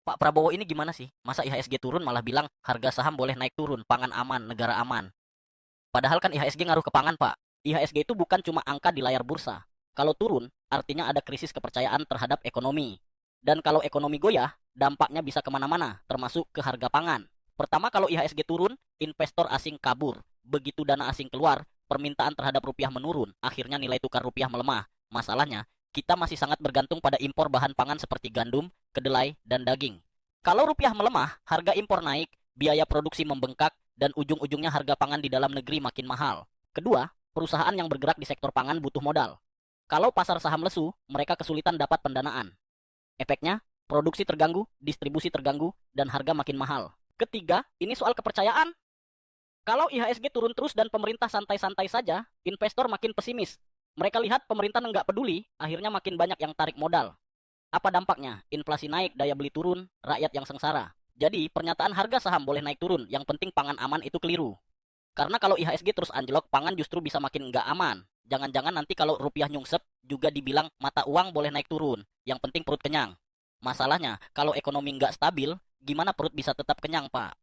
Pak Prabowo ini gimana sih? Masa IHSG turun malah bilang harga saham boleh naik turun, pangan aman, negara aman. Padahal kan IHSG ngaruh ke pangan, Pak. IHSG itu bukan cuma angka di layar bursa. Kalau turun, artinya ada krisis kepercayaan terhadap ekonomi. Dan kalau ekonomi goyah, dampaknya bisa kemana-mana, termasuk ke harga pangan. Pertama, kalau IHSG turun, investor asing kabur. Begitu dana asing keluar, permintaan terhadap rupiah menurun. Akhirnya nilai tukar rupiah melemah. Masalahnya, kita masih sangat bergantung pada impor bahan pangan seperti gandum, kedelai, dan daging. Kalau rupiah melemah, harga impor naik, biaya produksi membengkak, dan ujung-ujungnya harga pangan di dalam negeri makin mahal. Kedua, perusahaan yang bergerak di sektor pangan butuh modal. Kalau pasar saham lesu, mereka kesulitan dapat pendanaan. Efeknya, produksi terganggu, distribusi terganggu, dan harga makin mahal. Ketiga, ini soal kepercayaan. Kalau IHSG turun terus dan pemerintah santai-santai saja, investor makin pesimis. Mereka lihat pemerintah nggak peduli, akhirnya makin banyak yang tarik modal. Apa dampaknya? Inflasi naik, daya beli turun, rakyat yang sengsara. Jadi, pernyataan harga saham boleh naik turun, yang penting pangan aman itu keliru. Karena kalau IHSG terus anjlok, pangan justru bisa makin nggak aman. Jangan-jangan nanti kalau rupiah nyungsep, juga dibilang mata uang boleh naik turun. Yang penting perut kenyang. Masalahnya, kalau ekonomi nggak stabil, gimana perut bisa tetap kenyang, Pak?